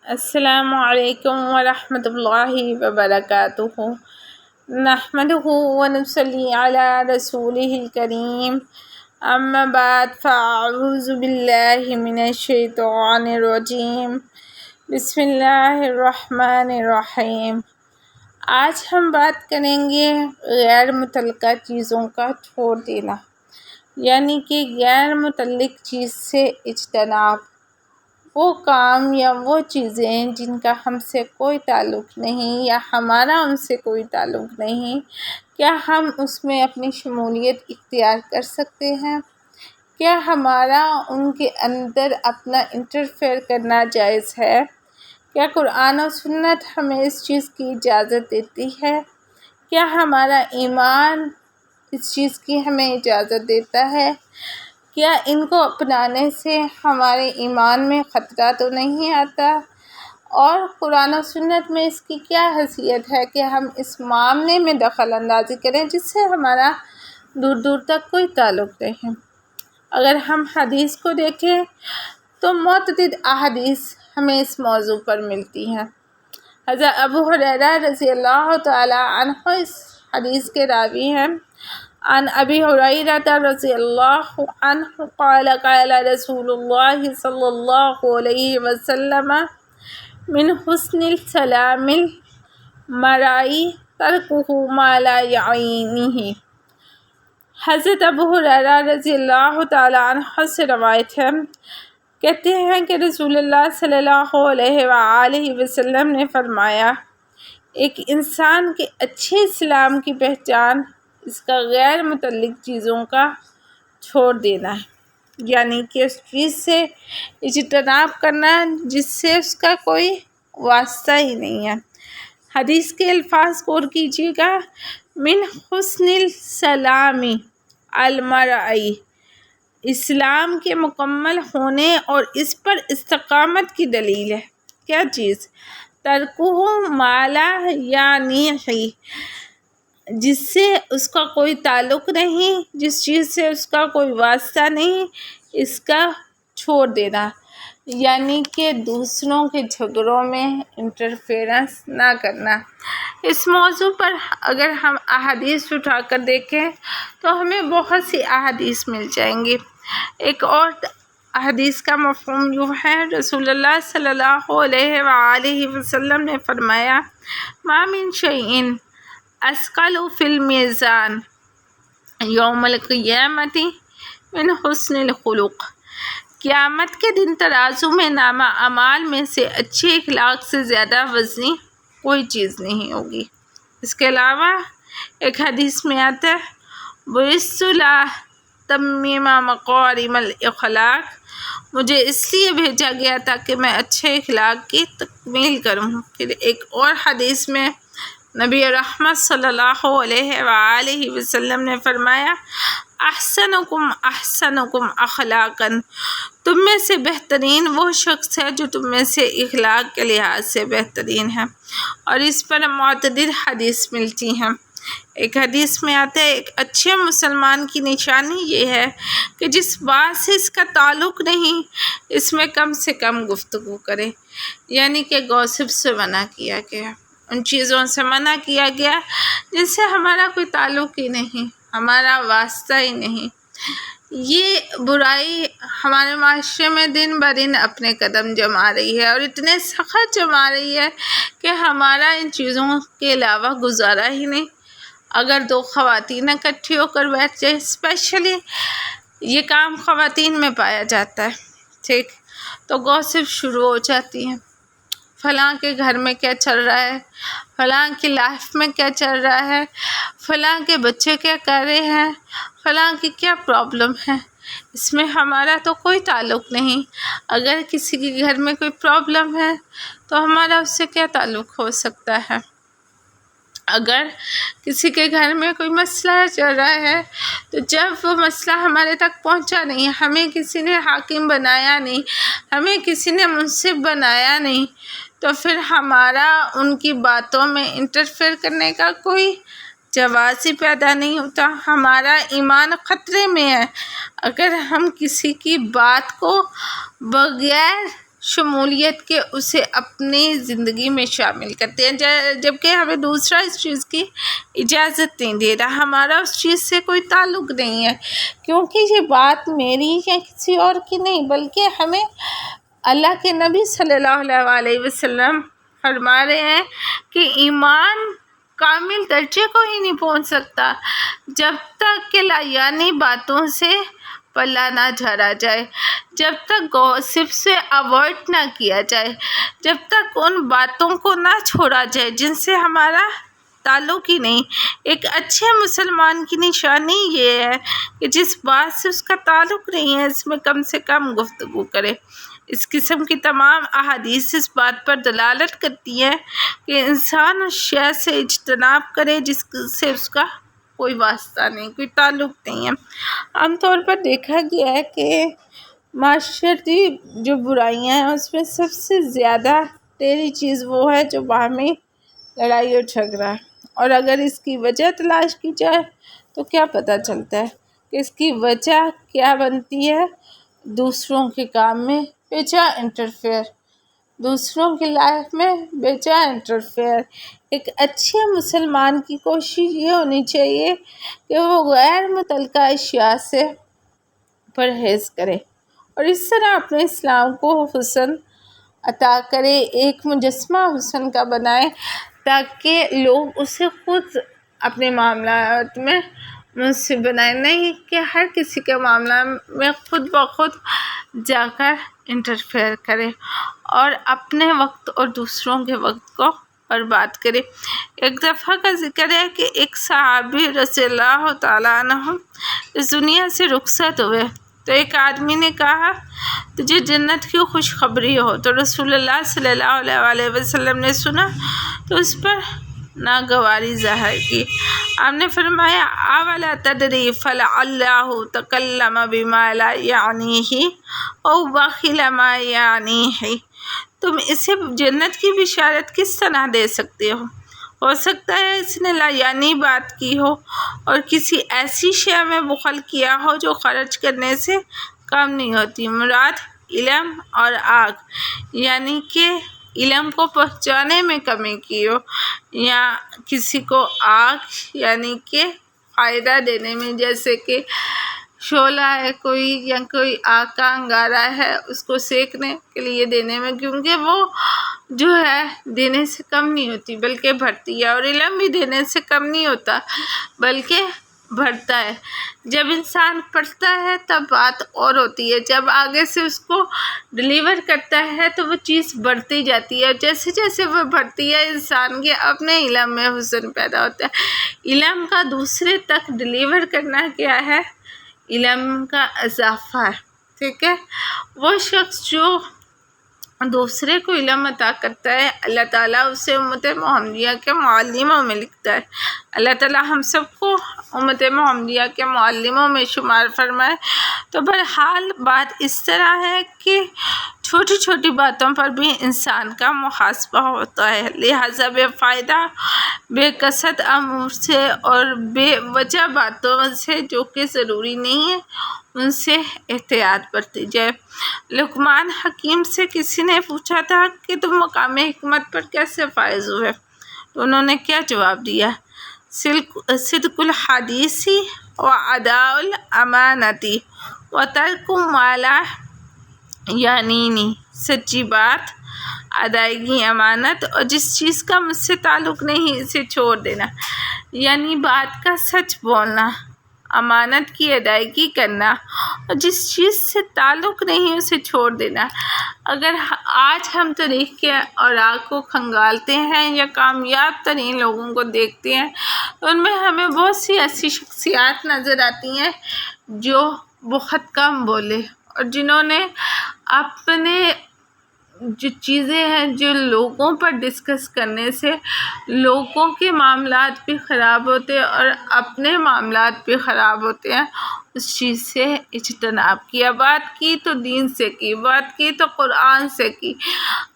السلام علیکم ورحمۃ اللہ وبرکاتہ۔ نحمدہ ونصلی علی رسولہ الکریم، اما بعد فاعوذ باللہ من الشیطان الرجیم، بسم اللہ الرحمن الرحیم۔ آج ہم بات کریں گے غیر متعلقہ چیزوں کا چھوڑ دینا، یعنی کہ غیر متعلق چیز سے اجتناب۔ وہ کام یا وہ چیزیں جن کا ہم سے کوئی تعلق نہیں یا ہمارا ان سے کوئی تعلق نہیں، کیا ہم اس میں اپنی شمولیت اختیار کر سکتے ہیں؟ کیا ہمارا ان کے اندر اپنا انٹرفیئر کرنا جائز ہے؟ کیا قرآن و سنت ہمیں اس چیز کی اجازت دیتی ہے؟ کیا ہمارا ایمان اس چیز کی ہمیں اجازت دیتا ہے؟ کیا ان کو اپنانے سے ہمارے ایمان میں خطرہ تو نہیں آتا؟ اور قرآن و سنت میں اس کی کیا حیثیت ہے کہ ہم اس معاملے میں دخل اندازی کریں جس سے ہمارا دور دور تک کوئی تعلق نہیں؟ اگر ہم حدیث کو دیکھیں تو متعدد احادیث ہمیں اس موضوع پر ملتی ہیں۔ حضرت ابو ہریرہ رضی اللہ تعالی عنہ اس حدیث کے راوی ہیں۔ عن ابی ہریرہ رضی اللہ عنہ قال قال رسول اللہ صلی اللہ علیہ وسلم من حسن السلام المرء ترکہ ما لا یعنیہ۔ حضرت ابو ہریرہ رضی اللہ تعالی عنہ سے روایت ہے، کہتے ہیں کہ رسول اللہ صلی اللہ علیہ وآلہ وسلم نے فرمایا، ایک انسان کے اچھے اسلام کی پہچان اس کا غیر متعلق چیزوں کا چھوڑ دینا ہے، یعنی کہ اس چیز سے اجتناب کرنا جس سے اس کا کوئی واسطہ ہی نہیں ہے۔ حدیث کے الفاظ غور کیجیے گا، من حسن السلام المرء، اسلام کے مکمل ہونے اور اس پر استقامت کی دلیل ہے۔ کیا چیز؟ ترکہ ما لا یعنیہ، جس سے اس کا کوئی تعلق نہیں، جس چیز سے اس کا کوئی واسطہ نہیں، اس کا چھوڑ دینا، یعنی کہ دوسروں کے جھگڑوں میں انٹرفیئرنس نہ کرنا۔ اس موضوع پر اگر ہم احادیث اٹھا کر دیکھیں تو ہمیں بہت سی احادیث مل جائیں گی۔ ایک اور حدیث کا مفہوم یوں ہے، رسول اللہ صلی اللہ علیہ وآلہ وسلم نے فرمایا، ما من شیء اثقل فی المیزان یوم القیامۃ من حسن الخلق۔ قیامت کے دن ترازو میں نامہ اعمال میں سے اچھے اخلاق سے زیادہ وزنی کوئی چیز نہیں ہوگی۔ اس کے علاوہ ایک حدیث میں آتا ہے، بعثت لأتمم مکارم الاخلاق، مجھے اس لیے بھیجا گیا تاکہ میں اچھے اخلاق کی تکمیل کروں۔ پھر ایک اور حدیث میں نبی رحمت صلی اللہ علیہ وآلہ وسلم نے فرمایا، احسنکم احسنکم اخلاقا، تم میں سے بہترین وہ شخص ہے جو تم میں سے اخلاق کے لحاظ سے بہترین ہے۔ اور اس پر متعدد حدیث ملتی ہیں۔ ایک حدیث میں آتا ہے، ایک اچھے مسلمان کی نشانی یہ ہے کہ جس بات سے اس کا تعلق نہیں اس میں کم سے کم گفتگو کرے، یعنی کہ گوسپ سے منع کیا گیا، ان چیزوں سے منع کیا گیا جن سے ہمارا کوئی تعلق ہی نہیں، ہمارا واسطہ ہی نہیں۔ یہ برائی ہمارے معاشرے میں دن بدن اپنے قدم جما رہی ہے اور اتنے سخت جما رہی ہے کہ ہمارا ان چیزوں کے علاوہ گزارا ہی نہیں۔ اگر دو خواتین اکٹھی ہو کر بیٹھ جائیں، اسپیشلی یہ کام خواتین میں پایا جاتا ہے، ٹھیک، تو گوسپ شروع ہو جاتی ہیں، فلاں کے گھر میں کیا چل رہا ہے، فلاں کی لائف میں کیا چل رہا ہے، فلاں کے بچے کیا کر رہے ہیں، فلاں کی کیا پرابلم ہے۔ اس میں ہمارا تو کوئی تعلق نہیں۔ اگر کسی کے گھر میں کوئی پرابلم ہے تو ہمارا اس سے کیا تعلق ہو سکتا ہے؟ اگر کسی کے گھر میں کوئی مسئلہ چل رہا ہے تو جب وہ مسئلہ ہمارے تک پہنچا نہیں، ہمیں کسی نے حاکم بنایا نہیں، ہمیں کسی نے منصف بنایا نہیں، تو پھر ہمارا ان کی باتوں میں انٹرفیئر کرنے کا کوئی جواز ہی پیدا نہیں ہوتا۔ ہمارا ایمان خطرے میں ہے اگر ہم کسی کی بات کو بغیر شمولیت کے اسے اپنی زندگی میں شامل کرتے ہیں، جبکہ ہمیں دوسرا اس چیز کی اجازت نہیں دے رہا، ہمارا اس چیز سے کوئی تعلق نہیں ہے، کیونکہ یہ بات میری یا کسی اور کی نہیں، بلکہ ہمیں اللہ کے نبی صلی اللہ علیہ وسلم فرما رہے ہیں کہ ایمان کامل درجے کو ہی نہیں پہنچ سکتا جب تک کہ لایعنی باتوں سے پلہ نہ جھاڑا جائے، جب تک گوسپ سے اوائڈ نہ کیا جائے، جب تک ان باتوں کو نہ چھوڑا جائے جن سے ہمارا تعلق ہی نہیں۔ ایک اچھے مسلمان کی نشانی یہ ہے کہ جس بات سے اس کا تعلق نہیں ہے اس میں کم سے کم گفتگو کرے۔ اس قسم کی تمام احادیث اس بات پر دلالت کرتی ہیں کہ انسان اس شے سے اجتناب کرے جس سے اس کا کوئی واسطہ نہیں، کوئی تعلق نہیں ہے۔ عام طور پر دیکھا گیا ہے کہ معاشرتی جو برائیاں ہیں اس میں سب سے زیادہ ٹیڑھی چیز وہ ہے جو باہمی لڑائی اور جھگڑا ہے، اور اگر اس کی وجہ تلاش کی جائے تو کیا پتہ چلتا ہے کہ اس کی وجہ کیا بنتی ہے؟ دوسروں کے کام میں بےجا انٹرفیئر، دوسروں کی لائف میں بےجا انٹرفیئر۔ ایک اچھے مسلمان کی کوشش یہ ہونی چاہیے کہ وہ غیر متعلقہ اشیاء سے پرہیز کرے اور اس طرح اپنے اسلام کو حسن عطا کرے، ایک مجسمہ حسن کا بنائے تاکہ لوگ اسے خود اپنے معاملات میں منصف بنائیں، نہیں کہ ہر کسی کے معاملہ میں خود بخود جا کر انٹرفیئر کرے اور اپنے وقت اور دوسروں کے وقت کو برباد کرے۔ ایک دفعہ کا ذکر ہے کہ ایک صحابی رضی اللہ تعالیٰ عنہ اس دنیا سے رخصت ہوئے تو ایک آدمی نے کہا تجھے جنت کی خوشخبری ہو، تو رسول اللہ صلی اللہ علیہ وسلم نے سنا تو اس پر ناگواری ظاہر کی۔ آپ نے فرمایا اولا تدری فلعلہ تکلم بما لا یعنیہ او بخل ما یعنیہ، تم اسے جنت کی بشارت کس طرح دے سکتے ہو سکتا ہے اس نے لایعنی بات کی ہو اور کسی ایسی شے میں بخل کیا ہو جو خرچ کرنے سے کم نہیں ہوتی۔ مراد علم اور آگ، یعنی کہ علم کو پہنچانے میں کمی کی ہو، یا کسی کو آگ یعنی کہ فائدہ دینے میں، جیسے کہ شعلہ ہے کوئی یا کوئی آگ کا انگارہ ہے اس کو سیکنے کے لیے دینے میں، کیونکہ وہ جو ہے دینے سے کم نہیں ہوتی بلکہ بڑھتی ہے، اور علم بھی دینے سے کم نہیں ہوتا بلکہ بڑھتا ہے۔ جب انسان پڑھتا ہے تب بات اور ہوتی ہے، جب آگے سے اس کو ڈلیور کرتا ہے تو وہ چیز بڑھتی جاتی ہے، جیسے جیسے وہ بڑھتی ہے انسان کے اپنے علم میں حسن پیدا ہوتا ہے۔ علم کا دوسرے تک ڈلیور کرنا کیا ہے؟ علم کا اضافہ ہے، ٹھیک ہے۔ وہ شخص جو دوسرے کو علم عطا کرتا ہے اللہ تعالیٰ اسے امت محمدیہ کے معلموں میں لکھتا ہے۔ اللہ تعالیٰ ہم سب کو امت محمدیہ کے معلموں میں شمار فرمائے۔ تو بہرحال بات اس طرح ہے کہ چھوٹی چھوٹی باتوں پر بھی انسان کا محاسبہ ہوتا ہے، لہٰذا بے فائدہ بے قصد امور سے اور بے وجہ باتوں سے جو کہ ضروری نہیں ہے ان سے احتیاط برتی جائے۔ لقمان حکیم سے کسی نے پوچھا تھا کہ تم مقام حکمت پر کیسے فائز ہوئے؟ تو انہوں نے کیا جواب دیا؟ صدق الحدیث واداء الامانۃ وترک ما لا یعنینی، سچی بات، ادائیگی امانت، اور جس چیز کا مجھ سے تعلق نہیں اسے چھوڑ دینا، یعنی بات کا سچ بولنا، امانت کی ادائیگی کرنا، اور جس چیز سے تعلق نہیں اسے چھوڑ دینا۔ اگر آج ہم تاریخ کے اوراق کو کھنگالتے ہیں یا کامیاب ترین لوگوں کو دیکھتے ہیں تو ان میں ہمیں بہت سی ایسی شخصیات نظر آتی ہیں جو بہت کم بولے اور جنہوں نے اپنے جو چیزیں ہیں جو لوگوں پر ڈسکس کرنے سے لوگوں کے معاملات بھی خراب ہوتے ہیں اور اپنے معاملات بھی خراب ہوتے ہیں، اس چیز سے اجتناب کیا۔ بات کی تو دین سے کی، بات کی تو قرآن سے کی،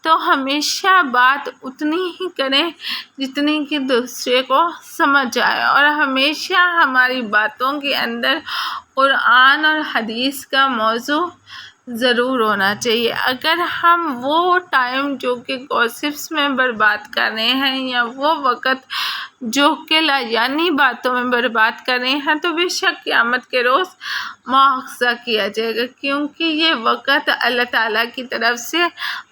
تو ہمیشہ بات اتنی ہی کریں جتنی کہ دوسرے کو سمجھ آئے، اور ہمیشہ ہماری باتوں کے اندر قرآن اور حدیث کا موضوع ضرور ہونا چاہیے۔ اگر ہم وہ ٹائم جو کہ گوسپس میں برباد کر رہے ہیں یا وہ وقت جو کہ لایعنی باتوں میں برباد کر رہے ہیں تو بے شک قیامت کے روز مواخذہ کیا جائے گا، کیونکہ یہ وقت اللہ تعالیٰ کی طرف سے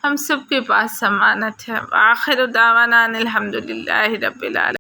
ہم سب کے پاس ضمانت ہے۔ وآخر دعوانا ان الحمد للہ رب العالمین۔